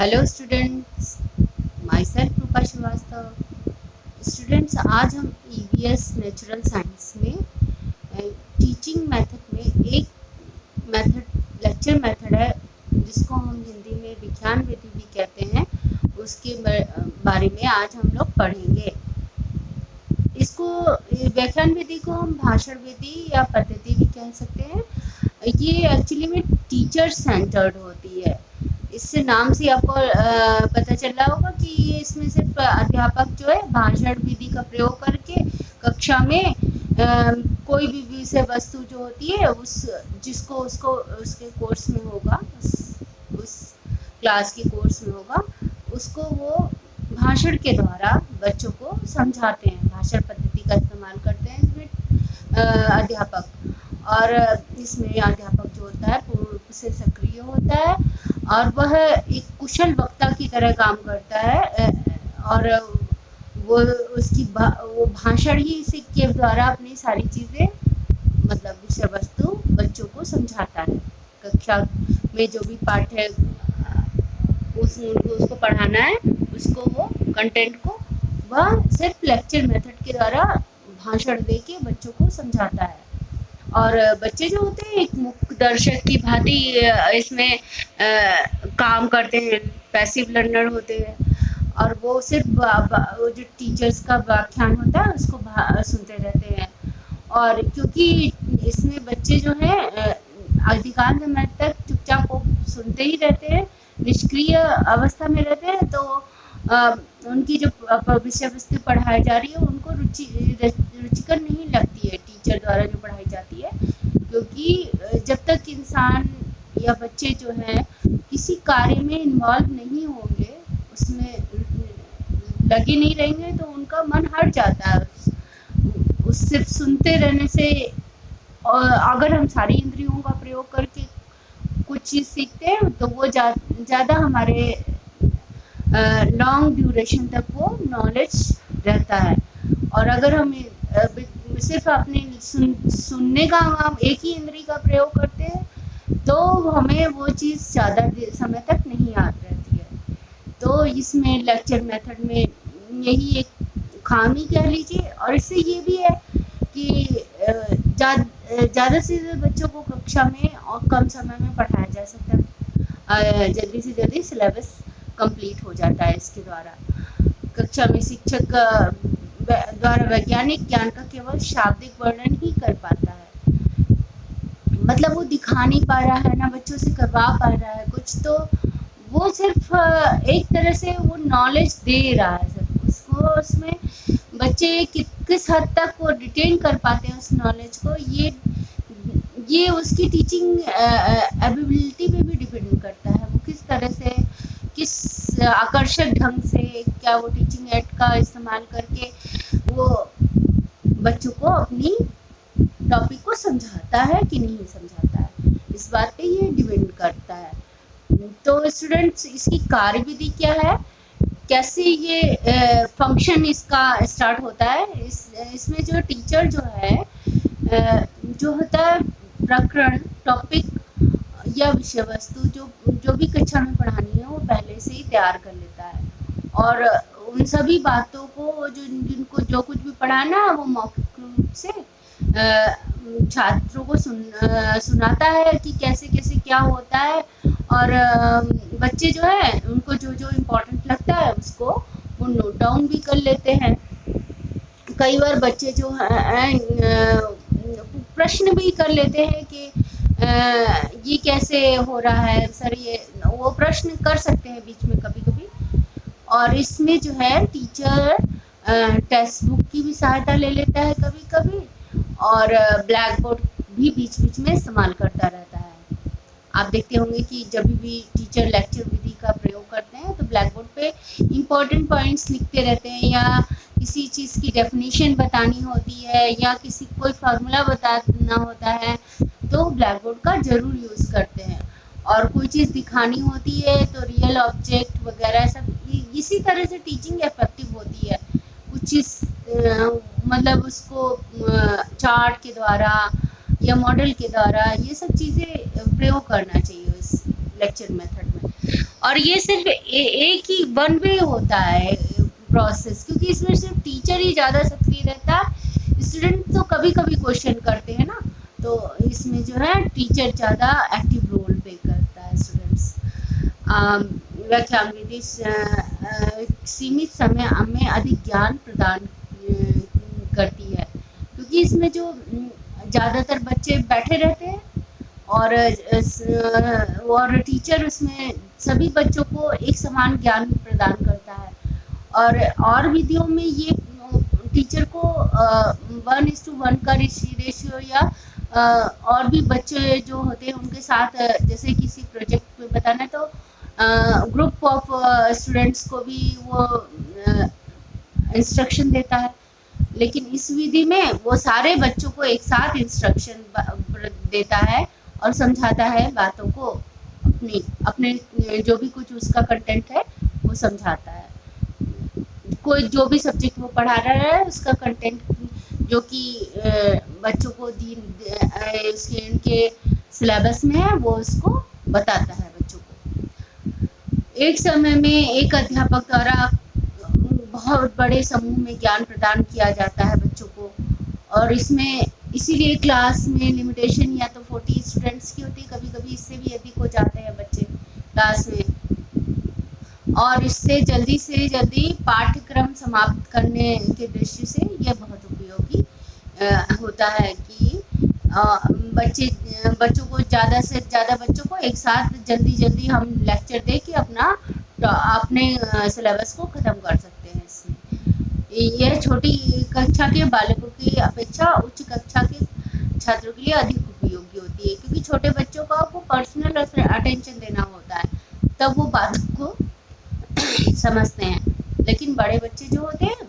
Hello students, myself Rupa Shrivastava. Students, आज हम EVS natural science में टीचिंग मेथड में एक मेथड लेक्चर मेथड है जिसको हम हिंदी में विज्ञान विधि भी कहते हैं, उसके बारे में आज हम लोग पढ़ेंगे। इसको व्याख्यान विधि को हम भाषण विधि या पद्धति भी कह सकते हैं। ये एक्चुअली में टीचर सेंटर्ड होती है। इससे नाम से आपको पता चल रहा होगा कि ये इसमें सिर्फ अध्यापक जो है भाषण विधि का प्रयोग करके कक्षा में कोई भी विषय वस्तु जो होती है जिसको उसको उसके कोर्स में होगा, उस क्लास के कोर्स में होगा, उसको वो भाषण के द्वारा बच्चों को समझाते हैं। भाषण पद्धति का इस्तेमाल करते हैं इसमें अध्यापक। और इसमें अध्यापक जो होता है पूर्ण रूप से सक्रिय होता है और वह एक कुशल वक्ता की तरह काम करता है। और वो वो भाषण ही इसी के द्वारा अपनी सारी चीज़ें मतलब विषय वस्तु बच्चों को समझाता है। कक्षा में जो भी पाठ है उसको पढ़ाना है, उसको वो कंटेंट को वह सिर्फ लेक्चर मेथड के द्वारा भाषण दे के बच्चों को समझाता है। और बच्चे जो होते हैं एक मुख्य दर्शक की भांति इसमें काम करते हैं, पैसिव लर्नर होते हैं और वो सिर्फ वो जो टीचर्स का व्याख्यान होता है उसको सुनते रहते हैं। और क्योंकि इसमें बच्चे जो हैं अधिकांश समय तक चुपचाप को सुनते ही रहते हैं, निष्क्रिय अवस्था में रहते हैं, तो उनकी जो विषय वस्तु पढ़ाई जा रही है उनको रुचिकर नहीं लगती है टीचर द्वारा जो पढ़ाई जाती है। क्योंकि जब तक इंसान या बच्चे जो हैं किसी कार्य में इन्वॉल्व नहीं होंगे, उसमें लगे नहीं रहेंगे, तो उनका मन हट जाता है उस सिर्फ सुनते रहने से। और अगर हम सारी इंद्रियों का प्रयोग करके कुछ चीज़ सीखते हैं तो वो ज़्यादा हमारे लॉन्ग ड्यूरेशन तक वो नॉलेज रहता है। और अगर हम सिर्फ अपने सुनने का हम एक ही इंद्री का प्रयोग करते हैं तो हमें वो चीज़ ज़्यादा समय तक नहीं याद रहती है। तो इसमें लेक्चर मेथड में यही एक खामी कह लीजिए। और इससे ये भी है कि ज़्यादा से ज़्यादा बच्चों को कक्षा में और कम समय में पढ़ाया जा सकता है। जल्दी से जल्दी सिलेबस कंप्लीट हो जाता है इसके द्वारा। कक्षा में शिक्षक द्वारा वैज्ञानिक ज्ञान का केवल शाब्दिक वर्णन ही कर पाता है, मतलब वो दिखा नहीं पा रहा है ना बच्चों से करवा पा रहा है कुछ, तो वो सिर्फ एक तरह से वो नॉलेज दे रहा है सिर्फ उसको। उसमें बच्चे किस हद तक वो रिटेन कर पाते हैं उस नॉलेज को, ये उसकी टीचिंग एबिलिटी पे भी डिपेंड करता है। वो किस तरह से, किस आकर्षक ढंग से क्या वो टीचिंग एड का इस्तेमाल करके वो बच्चों को अपनी टॉपिक को समझाता है कि नहीं समझाता है, इस बात पे ये डिपेंड करता है। तो स्टूडेंट्स, इसकी कार्यविधि क्या है, कैसे ये फंक्शन इसका स्टार्ट होता है। इसमें जो टीचर जो है जो होता है प्रकरण, टॉपिक या विषय वस्तु जो भी कक्षा में पढ़ानी है वो पहले से ही तैयार कर लेता है। और उन सभी बातों को जिनको जो कुछ भी पढ़ाना है वो मौखिक रूप से छात्रों को सुनाता है कि कैसे कैसे क्या होता है। और बच्चे जो है उनको जो जो इम्पोर्टेंट लगता है उसको वो नोट डाउन भी कर लेते हैं। कई बार बच्चे जो हैं प्रश्न भी कर लेते हैं कि ये कैसे हो रहा है सर, ये वो प्रश्न कर सकते हैं बीच में कभी कभी। और इसमें जो है टीचर टेक्स्ट बुक की भी सहायता ले लेता है कभी कभी, और ब्लैक बोर्ड भी बीच बीच में इस्तेमाल करता रहता है। आप देखते होंगे कि जब भी टीचर लेक्चर विधि का प्रयोग करते हैं तो ब्लैक बोर्ड पे इम्पोर्टेंट पॉइंट्स लिखते रहते हैं, या किसी चीज़ की डेफिनेशन बतानी होती है या किसी कोई फार्मूला बताना होता है तो ब्लैक बोर्ड का ज़रूर यूज़ करते हैं। और कोई चीज़ दिखानी होती है तो रियल ऑब्जेक्ट वगैरह सब इसी तरह से टीचिंग इफेक्टिव होती है। कुछ चीज़ मतलब उसको चार्ट के द्वारा या मॉडल के द्वारा ये सब चीज़ें प्रयोग करना चाहिए इस लेक्चर मेथड में। और ये सिर्फ एक ही वन वे होता है प्रोसेस, क्योंकि इसमें सिर्फ टीचर ही ज़्यादा सक्रिय रहता है, स्टूडेंट तो कभी कभी क्वेश्चन करते हैं ना, तो इसमें जो है टीचर ज़्यादा एक्टिव रोल प्ले करता है। स्टूडेंट्स व्याख्यान विधि सीमित समय में अधिक ज्ञान प्रदान करती है, क्योंकि इसमें जो ज़्यादातर बच्चे बैठे रहते हैं और टीचर उसमें सभी बच्चों को एक समान ज्ञान प्रदान करता है। और विधियों में ये टीचर को 1:1 का रेशियो या और भी बच्चे जो होते हैं उनके साथ, जैसे किसी प्रोजेक्ट में बताना है तो ग्रुप ऑफ स्टूडेंट्स को भी वो इंस्ट्रक्शन देता है। लेकिन इस विधि में वो सारे बच्चों को एक साथ इंस्ट्रक्शन देता है और समझाता है बातों को, अपने जो भी कुछ उसका कंटेंट है वो समझाता है। कोई जो भी सब्जेक्ट वो पढ़ा रहा है उसका कंटेंट जो कि बच्चों को इनके सिलेबस में है वो उसको बताता है बच्चों को। एक समय में एक अध्यापक द्वारा बहुत बड़े समूह में ज्ञान प्रदान किया जाता है बच्चों को, और इसमें इसीलिए क्लास में लिमिटेशन या तो 40 स्टूडेंट्स की होती है, कभी कभी इससे भी अधिक हो जाते हैं बच्चे क्लास में। और इससे जल्दी से जल्दी पाठ्यक्रम समाप्त करने के दृष्टि से यह बहुत उपयोगी होता है कि बच्चों को ज़्यादा से ज़्यादा बच्चों को एक साथ जल्दी हम लेक्चर दे के अपने सिलेबस को ख़त्म कर सकते हैं। इसमें यह छोटी कक्षा के बालकों की अपेक्षा उच्च कक्षा के छात्रों के लिए अधिक उपयोगी होती है, क्योंकि छोटे बच्चों को आपको पर्सनल अटेंशन देना होता है, तब वो बातों को समझते हैं। लेकिन बड़े बच्चे जो होते हैं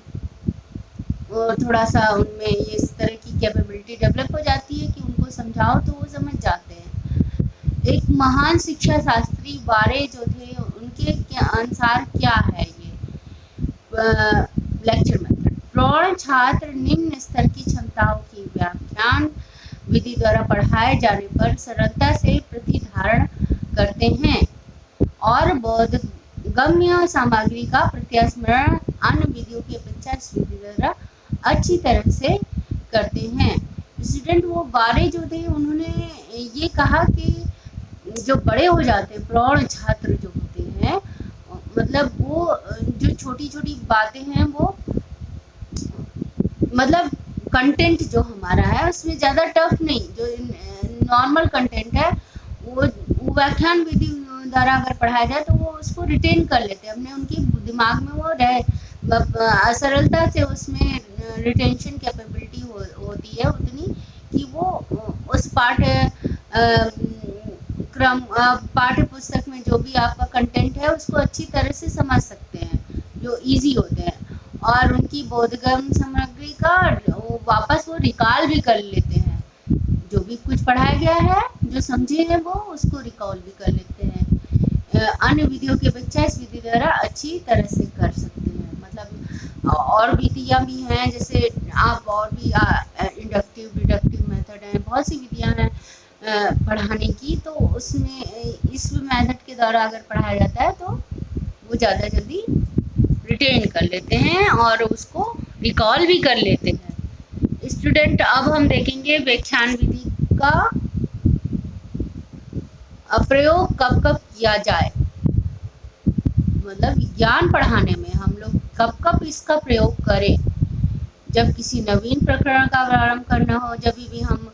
वो थोड़ा सा उनमें ये इस तरह की कैपेबिलिटी डेवलप हो जाती है कि उनको समझाओ तो वो समझ जाते हैं। एक महान शिक्षा शास्त्री बारे जो थे उनके अनुसार क्या है ये लेक्चर मेथड। प्रौढ़ छात्र निम्न स्तर की क्षमताओं की व्याख्यान विधि द्वारा पढ़ाए जाने पर सरलता से प्रतिधारण करते हैं और बोधगम्य सामग्री का प्रत्यास्मरण अन्य विधियों की अपेक्षा इस विधि द्वारा अच्छी तरह से करते हैं। स्टूडेंट वो बारे जो थे उन्होंने ये कहा कि जो बड़े हो जाते हैं प्रौढ़ छात्र जो होते हैं, मतलब वो जो छोटी छोटी बातें हैं वो मतलब कंटेंट जो हमारा है उसमें ज़्यादा टफ नहीं, जो नॉर्मल कंटेंट है वो व्याख्यान विधि द्वारा अगर पढ़ाया जाए तो वो उसको रिटेन कर लेते हैं अपने, उनके दिमाग में वो रहे, सरलता से उसमें रिटेंशन कैपेबिलिटी होती है उतनी कि वो उस पाठ्य पुस्तक में जो भी आपका कंटेंट है उसको अच्छी तरह से समझ सकते हैं, जो इजी होते हैं। और उनकी बोधगम्य सामग्री का वापस वो रिकॉल भी कर लेते हैं, जो भी कुछ पढ़ाया गया है जो समझे हैं वो उसको रिकॉल भी कर लेते हैं। अन्य विधियों की अपेक्षा इस विधि द्वारा अच्छी तरह से कर सकते हैं। मतलब और विधियाँ भी हैं, जैसे आप और भी इंडक्टिव डिडक्टिव मेथड हैं, बहुत सी विधियाँ हैं पढ़ाने की, तो उसमें इस मेथड के द्वारा अगर पढ़ाया जाता है तो वो ज़्यादा जल्दी रिटेन कर लेते हैं और उसको रिकॉल भी कर लेते हैं। स्टूडेंट अब हम देखेंगे व्याख्यान विधि का प्रयोग कब कब किया जाए, मतलब विज्ञान पढ़ाने में हम लोग कब कब इसका प्रयोग करें। जब किसी नवीन प्रकरण का प्रारंभ करना हो, जब भी हम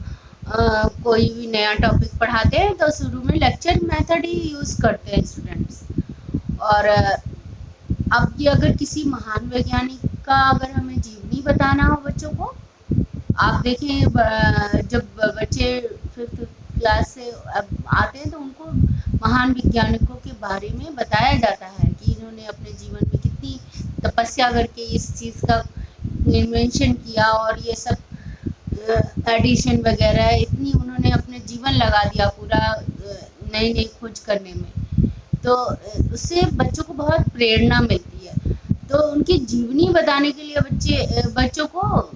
कोई भी नया टॉपिक पढ़ाते हैं तो शुरू में लेक्चर मेथड ही यूज़ करते हैं स्टूडेंट्स। और अब ये अगर किसी महान वैज्ञानिक का अगर हमें जीवनी बताना हो बच्चों को, आप देखें जब बच्चे 5th क्लास से अब आते हैं तो उनको महान वैज्ञानिकों के बारे में बताया जाता है कि इन्होंने अपने जीवन में कितनी तपस्या करके इस चीज़ का इन्वेंशन किया और ये सब एडिशन वगैरह इतनी उन्होंने अपने जीवन लगा दिया पूरा नई नई खोज करने में, तो उससे बच्चों को बहुत प्रेरणा मिलती है। तो उनकी जीवनी बताने के लिए बच्चों को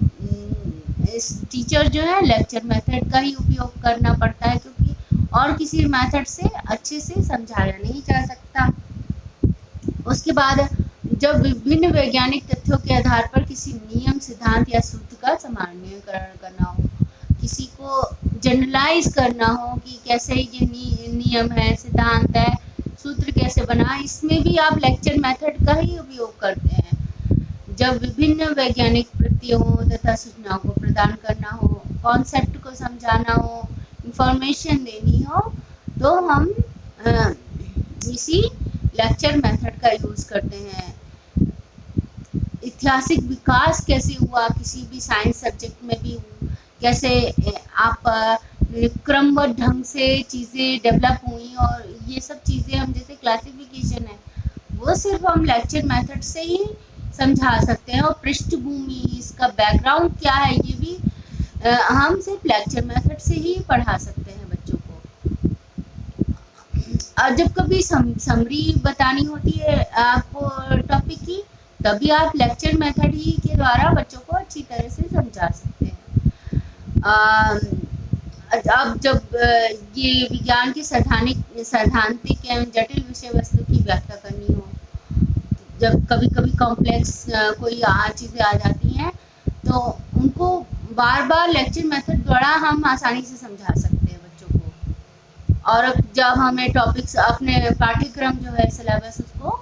इस टीचर जो है लेक्चर मेथड का ही उपयोग करना पड़ता है, क्योंकि और किसी मेथड से अच्छे से समझाया नहीं जा सकता। उसके बाद जब विभिन्न वैज्ञानिक तथ्यों के आधार पर किसी नियम, सिद्धांत या सूत्र का सामान्यीकरण करना हो, किसी को जनरलाइज करना हो कि कैसे ये नियम है, सिद्धांत है, सूत्र कैसे बना, इसमें भी आप लेक्चर मेथड का ही उपयोग करते हैं। जब विभिन्न वैज्ञानिक प्रत्ययों तथा सूचनाओं को प्रदान करना हो, कॉन्सेप्ट को समझाना हो, इंफॉर्मेशन देनी हो, तो हम इसी लेक्चर मेथड का यूज करते हैं। ऐतिहासिक विकास कैसे हुआ किसी भी साइंस सब्जेक्ट में भी, कैसे आप क्रमबद्ध ढंग से चीज़ें डेवलप हुई, और ये सब चीज़ें हम जैसे क्लासिफिकेशन है वो सिर्फ हम लेक्चर मेथड से ही समझा सकते हैं। और पृष्ठभूमि, इसका बैकग्राउंड क्या है, ये भी हम सिर्फ लेक्चर मेथड से ही पढ़ा सकते हैं बच्चों को। और जब कभी समरी बतानी होती है आपको टॉपिक की, तभी आप लेक्चर मेथड ही के द्वारा बच्चों को अच्छी तरह से समझा सकते हैं। अब जब ये विज्ञान की सैद्धांतिक एवं जटिल विषय वस्तु की व्याख्या करनी हो, जब कभी कभी कॉम्प्लेक्स कोई चीज़ें आ जाती हैं, तो उनको बार बार लेक्चर मेथड द्वारा हम आसानी से समझा सकते हैं बच्चों को। और जब हमें टॉपिक्स, अपने पाठ्यक्रम जो है सिलेबस, उसको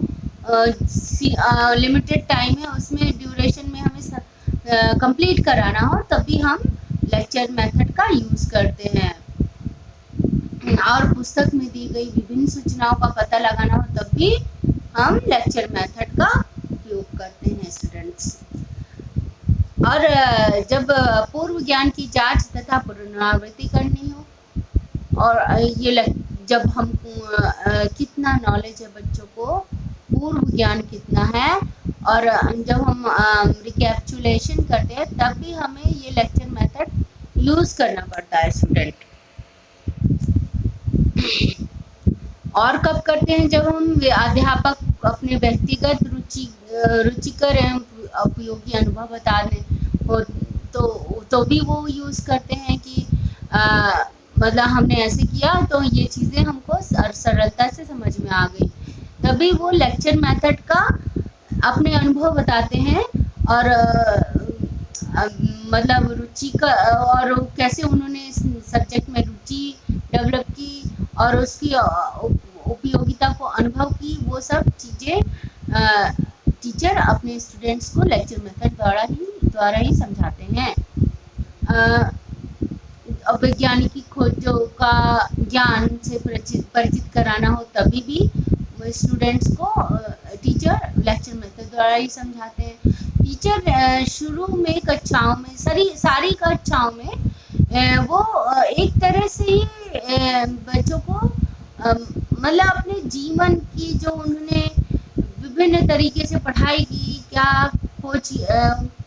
लिमिटेड टाइम है, उसमें ड्यूरेशन में हमें कंप्लीट कराना हो, तभी हम लेक्चर मेथड का यूज करते हैं। और पुस्तक में दी गई विभिन्न सूचनाओं का पता लगाना हो, तब भी हम लेक्चर मेथड का उपयोग करते हैं स्टूडेंट्स। और जब पूर्व ज्ञान की जांच तथा पुनरावृत्ति करनी हो, और ये जब हम कितना नॉलेज है बच्चों को, पूर्व ज्ञान कितना है, और जब हम रिकैप्चुलेशन करते हैं, तब भी हमें ये लेक्चर मेथड यूज करना पड़ता है स्टूडेंट। और कब करते हैं, जब हम अध्यापक अपने व्यक्तिगत रुचिकर एवं उपयोगी अनुभव बता दें हो, तो भी वो यूज करते हैं कि मतलब हमने ऐसे किया तो ये चीज़ें हमको सरलता से समझ में आ गई, तभी वो लेक्चर मेथड का अपने अनुभव बताते हैं। और मतलब रुचि का, और कैसे उन्होंने इस सब्जेक्ट में रुचि डेवलप की और उसकी उपयोगिता को अनुभव की, वो सब चीज़ें टीचर अपने स्टूडेंट्स को लेक्चर मेथड द्वारा ही समझाते हैं। वैज्ञानिक खोजों का ज्ञान से परिचित कराना हो, तभी भी स्टूडेंट्स को टीचर लेक्चर मेथड द्वारा ही समझाते हैं। टीचर शुरू में कक्षाओं में, सारी कक्षाओं में वो एक तरह से ही बच्चों को मतलब अपने जीवन की, जो उन्होंने विभिन्न तरीके से पढ़ाई की, क्या खोज,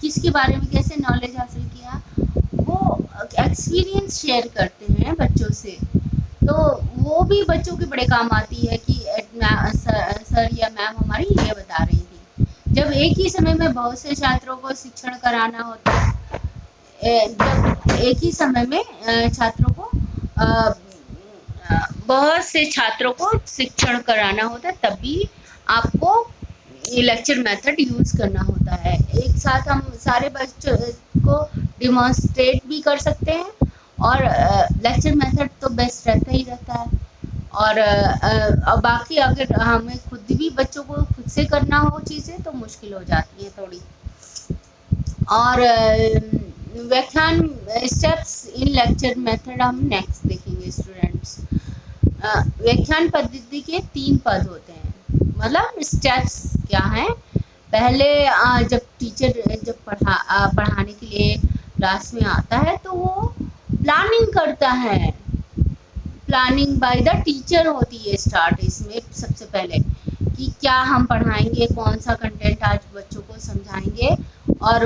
किसके बारे में कैसे नॉलेज हासिल किया, वो एक्सपीरियंस शेयर करते हैं बच्चों से। तो वो भी बच्चों के बड़े काम आती है कि सर या मैम हमारी ये बता रही थी। जब एक ही समय में बहुत से छात्रों को शिक्षण कराना होता है, जब एक ही समय में बहुत से छात्रों को शिक्षण कराना होता है, तभी आपको ये लेक्चर मेथड यूज करना होता है। एक साथ हम सारे बच्चों को डिमॉन्स्ट्रेट भी कर सकते हैं, और लेक्चर मेथड तो बेस्ट रहता ही रहता है। और बाकी अगर हमें खुद भी बच्चों को खुद से करना हो चीज़ें, तो मुश्किल हो जाती है थोड़ी। और व्याख्यान स्टेप्स इन लेक्चर मेथड हम नेक्स्ट देखेंगे स्टूडेंट्स। व्याख्यान पद्धति के 3 पद होते हैं, मतलब स्टेप्स क्या हैं। पहले जब टीचर पढ़ाने के लिए क्लास में आता है, तो वो प्लानिंग करता है। प्लानिंग बाय द टीचर होती है स्टार्ट इसमें सबसे पहले, कि क्या हम पढ़ाएंगे, कौन सा कंटेंट आज बच्चों को समझाएंगे। और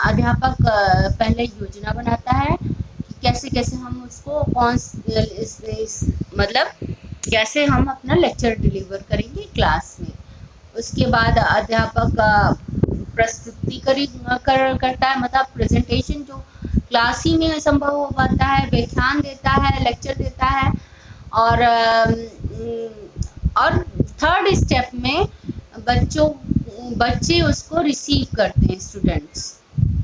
अध्यापक पहले योजना बनाता है कि कैसे कैसे हम उसको मतलब कैसे हम अपना लेक्चर डिलीवर करेंगे क्लास में। उसके बाद अध्यापक प्रस्तुति करता है, मतलब प्रेजेंटेशन जो क्लास ही में संभव हो पाता है, व्याख्यान देता है, लेक्चर देता है। और और थर्ड स्टेप में बच्चे उसको रिसीव करते हैं, स्टूडेंट्स।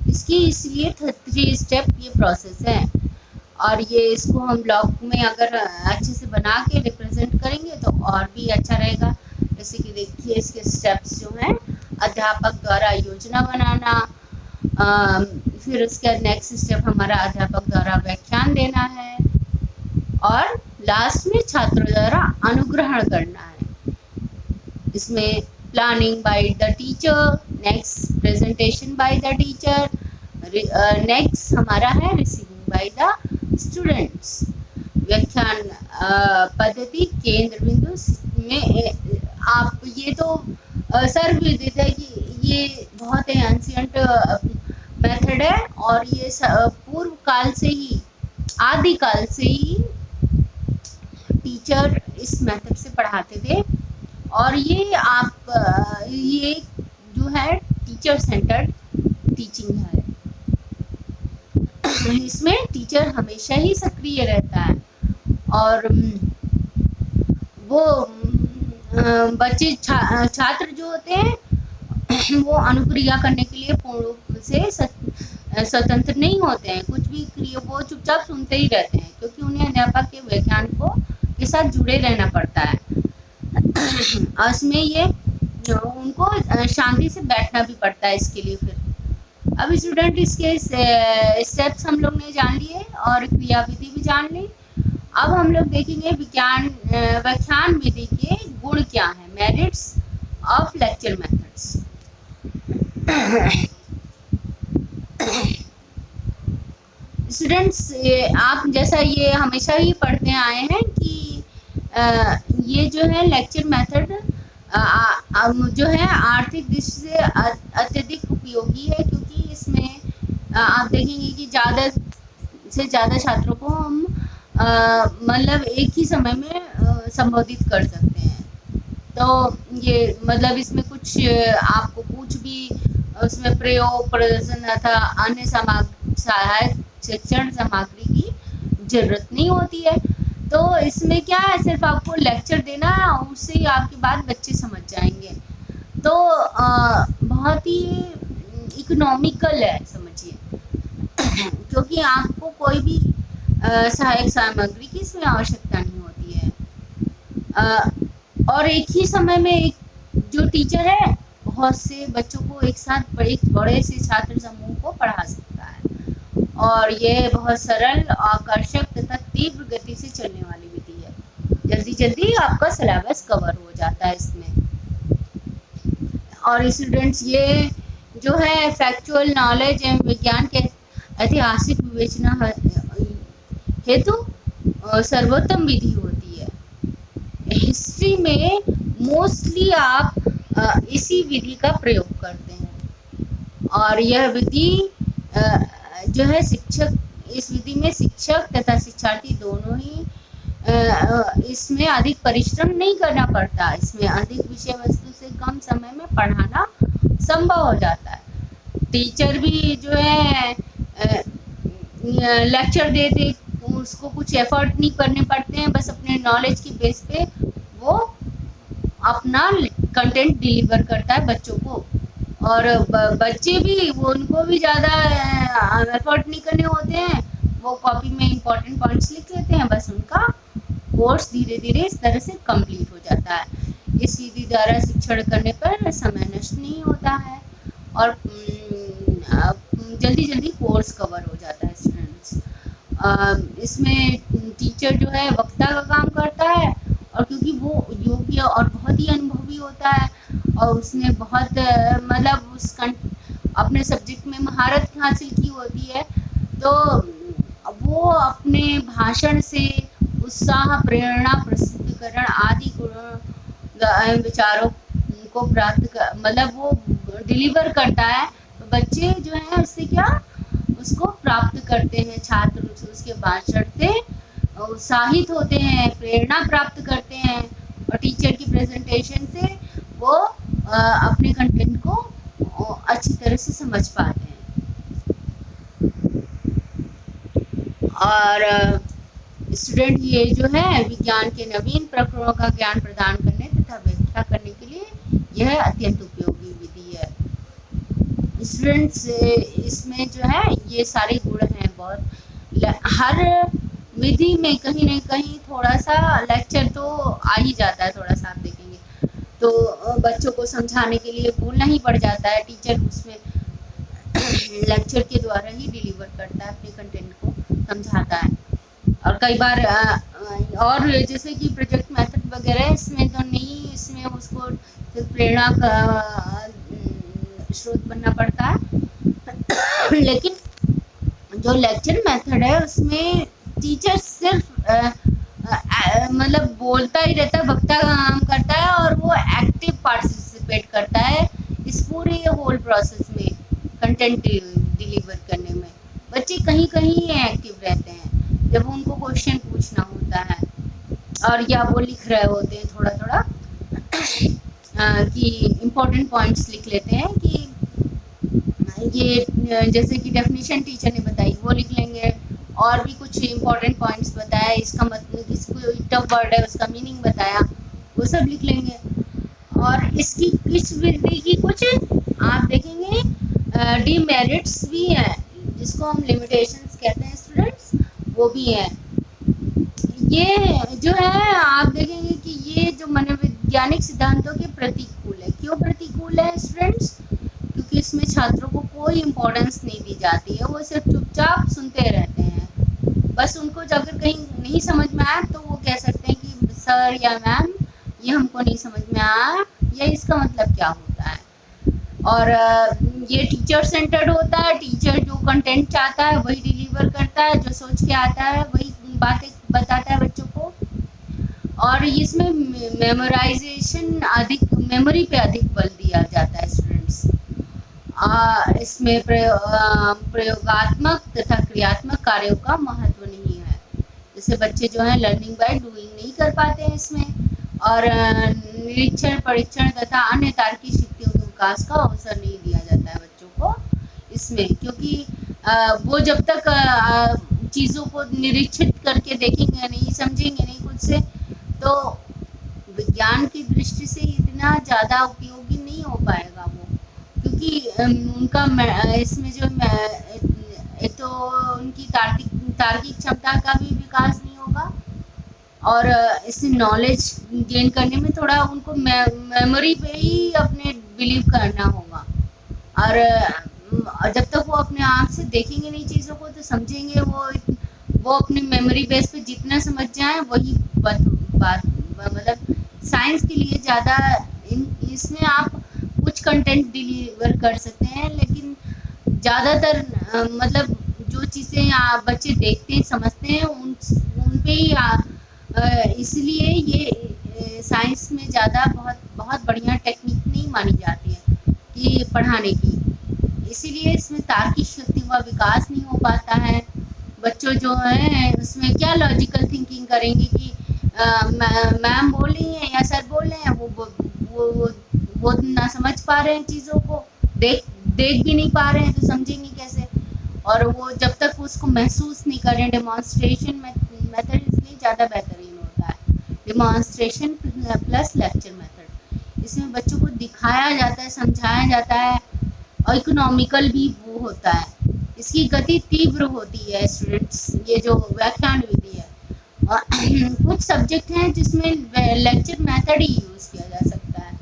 इसकी इसलिए 3 स्टेप ये प्रोसेस है। और ये इसको हम ब्लॉक में अगर अच्छे से बना के रिप्रेजेंट करेंगे तो और भी अच्छा रहेगा। जैसे कि देखिए इसके स्टेप्स जो हैं, अध्यापक द्वारा योजना बनाना, फिर उसके नेक्स्ट स्टेप हमारा अध्यापक द्वारा व्याख्यान देना है, और लास्ट में छात्रों द्वारा अनुग्रहण करना है। इसमें planning by the teacher, next presentation by the teacher, next हमारा है रिसीविंग बाय द स्टूडेंट्स। व्याख्यान पद्धति केंद्र बिंदु में आप ये तो सर्वविदित है कि ये बहुत ही एंशिएंट मेथड है, और ये पूर्व काल से ही, आदि काल से ही टीचर इस मेथड से पढ़ाते थे। और ये जो है टीचर सेंटर्ड टीचिंग है। इसमें टीचर हमेशा ही सक्रिय रहता है, और वो बच्चे छात्र जो होते हैं वो अनुक्रिया करने के लिए पूर्ण रूप से स्वतंत्र नहीं होते हैं। कुछ भी क्रिया वो चुपचाप सुनते ही रहते हैं, क्योंकि उन्हें अध्यापक के व्याख्यान के साथ जुड़े रहना पड़ता है। और इसमें ये उनको शांति से बैठना भी पड़ता है इसके लिए। फिर अब स्टूडेंट इसके स्टेप्स हम लोग ने जान लिए और क्रियाविधि भी जान ली। अब हम लोग देखेंगे व्याख्यान विधि के गुण क्या है, merits of lecture methods. Students, आप जैसा ये हमेशा ही पढ़ते आए हैं कि ये जो है लेक्चर मेथड जो है आर्थिक दृष्टि से अत्यधिक उपयोगी है, क्योंकि इसमें आप देखेंगे कि ज़्यादा से ज़्यादा छात्रों को हम मतलब एक ही समय में संबोधित कर सकते हैं। तो ये मतलब इसमें कुछ आपको कुछ भी उसमें प्रयोग, प्रदर्शन तथा अन्य सहायक शिक्षण सामग्री की जरूरत नहीं होती है। तो इसमें क्या है, सिर्फ आपको लेक्चर देना है और उससे ही आपकी बात बच्चे समझ जाएंगे। तो बहुत ही इकोनॉमिकल है, समझिए। क्योंकि आपको कोई भी सहायक सामग्री की इसमें आवश्यकता नहीं होती है। और एक ही समय में एक जो टीचर है बहुत से बच्चों को एक साथ एक बड़े से छात्र समूह को पढ़ा सकता है। और ये बहुत सरल, आकर्षक तथा तीव्र गति से चलने वाली विधि है। जल्दी जल्दी आपका सिलेबस कवर हो जाता है इसमें। और स्टूडेंट्स, ये जो है फैक्चुअल नॉलेज एवं विज्ञान के ऐतिहासिक विवेचना हेतु सर्वोत्तम विधि होती है। हिस्ट्री में मोस्टली आप इसी विधि का प्रयोग करते हैं। और यह विधि जो है इस विधि में शिक्षक तथा शिक्षार्थी दोनों ही इसमें अधिक परिश्रम नहीं करना पड़ता। इसमें अधिक विषय वस्तु से कम समय में पढ़ाना संभव हो जाता है। टीचर भी जो है लेक्चर दे उसको कुछ एफर्ट नहीं करने पड़ते हैं, बस अपने नॉलेज की बेस पे वो अपना कंटेंट डिलीवर करता है बच्चों को। और बच्चे भी उनको भी ज़्यादा एफर्ट नहीं करने होते हैं, वो कॉपी में इंपॉर्टेंट पॉइंट्स लिख लेते हैं, बस उनका कोर्स धीरे धीरे इस तरह से कंप्लीट हो जाता है। इस विधि द्वारा शिक्षण करने पर समय नष्ट नहीं होता है और जल्दी जल्दी कोर्स कवर हो जाता है स्टूडेंट्स। इसमें टीचर जो है वक्ता का काम करता है, और क्योंकि वो योग्य और बहुत ही अनुभवी होता है और उसने बहुत मतलब अपने सब्जेक्ट में महारत हासिल की होती है, तो वो अपने भाषण से उत्साह, प्रेरणा, प्रस्तुतिकरण आदि गुणों विचारों को मतलब वो डिलीवर करता है। तो बच्चे जो हैं उससे क्या उसको प्राप्त करते हैं, छात्र उसके भाषण से उत्साहित होते हैं, प्रेरणा प्राप्त करते हैं, और टीचर की प्रेजेंटेशन से वो अपने कंटेंट को अच्छी तरह से समझ पाते हैं। और स्टूडेंट ये जो है विज्ञान के नवीन प्रकरणों का ज्ञान प्रदान करने तथा व्याख्या करने के लिए यह अत्यंत उपयोगी विधि है। स्टूडेंट्स इसमें जो है ये सारे गुण हैं बहुत। हर विधि में कहीं न कहीं थोड़ा सा लेक्चर तो आ ही जाता है, थोड़ा सा आप देखेंगे तो बच्चों को समझाने के लिए बोलना ही पड़ जाता है। टीचर उसमें लेक्चर के द्वारा ही डिलीवर करता है, अपने कंटेंट को समझाता है। और कई बार और जैसे कि प्रोजेक्ट मेथड वगैरह इसमें तो नहीं, इसमें उसको प्रेरणा का स्रोत बनना पड़ता है। लेकिन जो लेक्चर मेथड है उसमें टीचर सिर्फ मतलब बोलता ही रहता है, वक्ता का काम करता है और वो एक्टिव पार्टिसिपेट करता है इस पूरे होल प्रोसेस में, कंटेंट डिलीवर करने में। बच्चे कहीं कहीं एक्टिव रहते हैं जब उनको क्वेश्चन पूछना होता है और या वो लिख रहे होते हैं थोड़ा थोड़ा कि इम्पोर्टेंट पॉइंट्स लिख लेते हैं कि ये जैसे कि डेफिनेशन टीचर ने बताई वो लिख लेंगे, और भी कुछ इम्पोर्टेंट पॉइंट्स बताया, इसका मतलब इसको टफ वर्ड है उसका मीनिंग बताया, वो सब लिख लेंगे। और इसकी इस विधि की कुछ आप देखेंगे डीमेरिट्स भी हैं, जिसको हम लिमिटेशंस कहते हैं स्टूडेंट्स, वो भी हैं। ये जो है आप देखेंगे कि ये जो मनोवैज्ञानिक सिद्धांतों के प्रतिकूल है। क्यों प्रतिकूल है स्टूडेंट्स? क्योंकि इसमें छात्रों को कोई इम्पोर्टेंस नहीं दी जाती है, वो सिर्फ चुपचाप सुनते रहते हैं। बस उनको अगर कहीं नहीं समझ में आया तो वो कह सकते हैं कि सर या मैम ये हमको नहीं समझ में आया, या इसका मतलब क्या होता है। और ये टीचर सेंटर्ड होता है, टीचर जो कंटेंट चाहता है वही डिलीवर करता है, जो सोच के आता है वही बातें बताता है बच्चों को। और इसमें मेमोराइजेशन अधिक, मेमोरी पे अधिक बल दिया जाता है स्टूडेंट्स। इसमें प्रयोगात्मक तथा क्रियात्मक कार्यों का महत्व नहीं है। जैसे बच्चे जो है लर्निंग बाय डूइंग नहीं कर पाते हैं इसमें, और निरीक्षण, परीक्षण तथा अन्य तार्किक शक्तियों के विकास का अवसर नहीं दिया जाता है बच्चों को इसमें, क्योंकि वो जब तक चीज़ों को निरीक्षित करके देखेंगे नहीं, समझेंगे नहीं खुद से, तो विज्ञान की दृष्टि से इतना ज़्यादा उपयोगी नहीं हो पाएगा वो, क्योंकि उनका इसमें जो एक तो उनकी तार्किक क्षमता का भी विकास नहीं होगा, और इससे नॉलेज गेन करने में थोड़ा उनको मेमोरी पे ही अपने बिलीव करना होगा। और जब तक वो अपने आप से देखेंगे नहीं चीज़ों को तो समझेंगे वो अपनी मेमोरी बेस पे जितना समझ जाए वही बात मतलब साइंस के लिए ज़्यादा इसमें आप कुछ कंटेंट डिलीवर कर सकते हैं, लेकिन ज़्यादातर मतलब जो चीज़ें बच्चे देखते हैं समझते हैं उन पे ही इसलिए ये साइंस में ज़्यादा बहुत बढ़िया टेक्निक नहीं मानी जाती है कि पढ़ाने की, इसीलिए इसमें तार्किक शक्ति का विकास नहीं हो पाता है। बच्चों जो हैं उसमें क्या लॉजिकल थिंकिंग करेंगे कि मैम बोल रही हैं या सर बोल रहे हैं, वो ना समझ पा रहे हैं चीज़ों को, देख भी नहीं पा रहे हैं तो समझेंगे कैसे। और वो जब तक उसको महसूस नहीं करें, डेमोन्स्ट्रेशन मेथड इसलिए ज़्यादा बेहतरीन होता है, डेमोन्स्ट्रेशन प्लस लेक्चर मेथड। इसमें बच्चों को दिखाया जाता है, समझाया जाता है, और इकोनॉमिकल भी वो होता है, इसकी गति तीव्र होती है स्टूडेंट्स, ये जो व्याख्यान विधि है। और कुछ सब्जेक्ट हैं जिसमें लेक्चर मेथड ही यूज़ किया जा सकता है,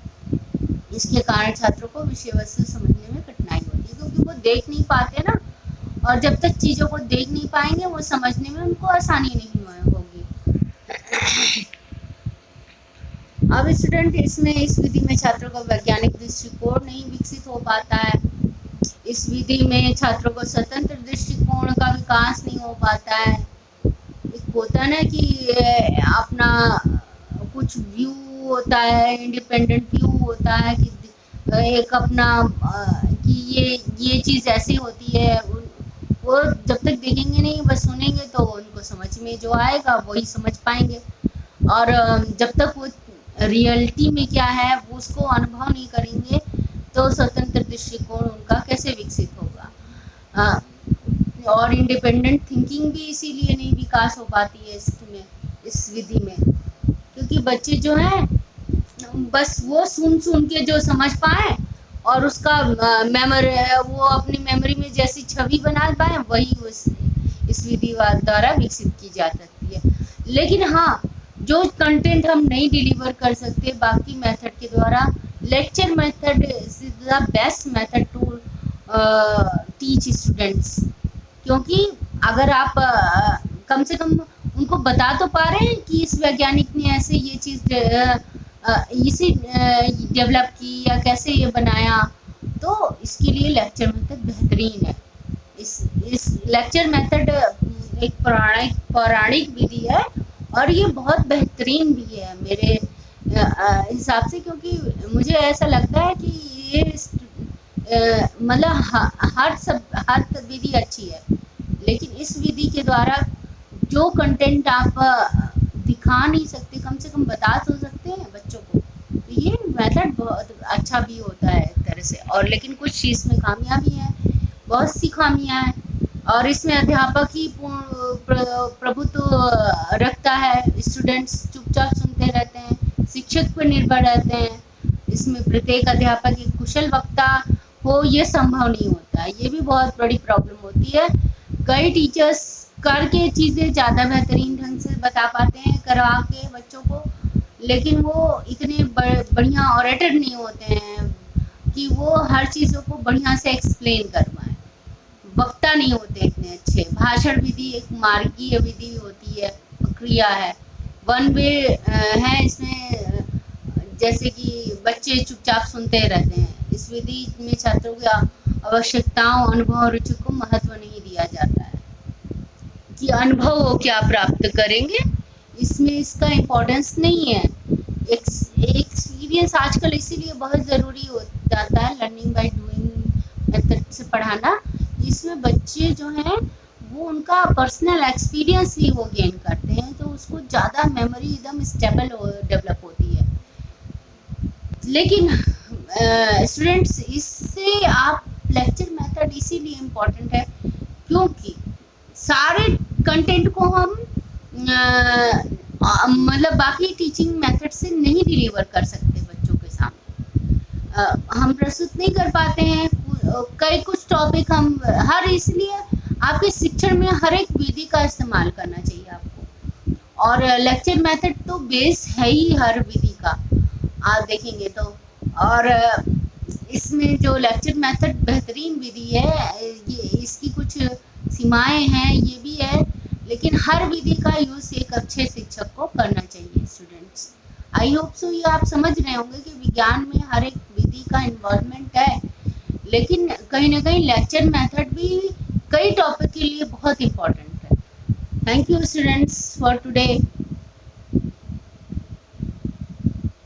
इसके कारण छात्रों को विषय वस्तु समझने में कठिनाई होती है, क्योंकि वो देख नहीं पाते ना, और जब तक चीज़ों को देख नहीं पाएंगे वो समझने में उनको आसानी नहीं होगी। अब स्टूडेंट इसमें इस विधि में छात्रों का वैज्ञानिक दृष्टिकोण नहीं विकसित हो पाता है। इस विधि में छात्रों को स्वतंत्र दृष्टिकोण का विकास नहीं हो पाता है। एक होता है ना कि अपना कुछ व्यू होता है, इंडिपेंडेंट व्यू होता है कि एक अपना कि ये चीज़ ऐसी होती है, वो जब तक देखेंगे नहीं बस सुनेंगे तो उनको समझ में जो आएगा वही समझ पाएंगे, और जब तक वो रियलिटी में क्या है वो उसको अनुभव नहीं करेंगे तो स्वतंत्र दृष्टिकोण उनका कैसे विकसित होगा। और इंडिपेंडेंट थिंकिंग भी इसीलिए नहीं विकास हो पाती है इसमें। इस विधि में, क्योंकि बच्चे जो हैं बस वो सुन के जो समझ पाए और उसका वो अपनी मेमोरी में जैसी छवि बना पाए वही इस विधि द्वारा विकसित की जा सकती है। लेकिन हाँ, जो कंटेंट हम नहीं डिलीवर कर सकते बाकी मेथड के द्वारा, lecture method is the best method to teach students. क्योंकि अगर आप कम से कम उनको बता तो पा रहे हैं कि इस वैज्ञानिक ने ऐसे ये चीज़ इसी डेवलप की या कैसे ये बनाया, तो इसके लिए लेक्चर मेथड बेहतरीन है। इस लेक्चर मेथड एक पौराणिक विधि है और ये बहुत बेहतरीन भी है मेरे हिसाब से, क्योंकि मुझे ऐसा लगता है कि ये मतलब हर विधि अच्छी है, लेकिन इस विधि के द्वारा जो कंटेंट आप दिखा नहीं सकते कम से कम बता तो सकते हैं बच्चों को, तो ये मेथड बहुत अच्छा भी होता है एक तरह से। और लेकिन कुछ चीज़ में खामियां भी हैं, बहुत सी खामियां हैं, और इसमें अध्यापक ही प्रभुत्व रखता है। स्टूडेंट्स चुपचाप सुनते रहते हैं, शिक्षक पर निर्भर रहते हैं। इसमें प्रत्येक अध्यापक एक कुशल वक्ता हो ये संभव नहीं होता है, ये भी बहुत बड़ी प्रॉब्लम होती है। कई टीचर्स करके चीज़ें ज़्यादा बेहतरीन ढंग से बता पाते हैं करवा के बच्चों को, लेकिन वो इतने बढ़िया ऑरेटर नहीं होते हैं कि वो हर चीज़ों को बढ़िया से एक्सप्लेन कर पाएँ। वक्ता नहीं होते इतने अच्छे। भाषण विधि एक मार्गीय विधि होती है, प्रक्रिया है, वन वे है इसमें, जैसे कि बच्चे चुपचाप सुनते रहते हैं। इस विधि में छात्रों की आवश्यकताओं, अनुभव और रुचि को महत्व नहीं दिया जाता है कि अनुभव वो क्या प्राप्त करेंगे, इसमें इसका इम्पोर्टेंस नहीं है। एक्सपीरियंस आजकल इसीलिए बहुत ज़रूरी हो जाता है, लर्निंग बाय डूइंग मेथड से पढ़ाना। इसमें बच्चे जो हैं वो उनका पर्सनल एक्सपीरियंस ही वो गेन करते हैं, तो उसको ज़्यादा मेमोरी एकदम स्टेबल डेवलप होती है। लेकिन स्टूडेंट्स, इससे आप लेक्चर मेथड इसीलिए इम्पोर्टेंट है क्योंकि सारे कंटेंट को हम मतलब बाकी टीचिंग मेथड से नहीं डिलीवर कर सकते बच्चों के सामने, हम प्रस्तुत नहीं कर पाते हैं। कई कुछ टॉपिक हम इसलिए आपके शिक्षण में हर एक विधि का इस्तेमाल करना चाहिए आपको, और लेक्चर मेथड तो बेस है ही हर विधि का, आप देखेंगे तो। और इसमें जो लेक्चर मेथड बेहतरीन विधि है, ये इसकी कुछ सीमाएं हैं, ये भी है, लेकिन हर विधि का यूज़ एक अच्छे शिक्षक को करना चाहिए। स्टूडेंट्स, आई होप सो ये आप समझ रहे होंगे कि विज्ञान में हर एक विधि का इन्वॉल्वमेंट है, लेकिन कहीं ना कहीं लेक्चर मेथड भी कई टॉपिक के लिए बहुत इम्पोर्टेंट है। Thank you students for today.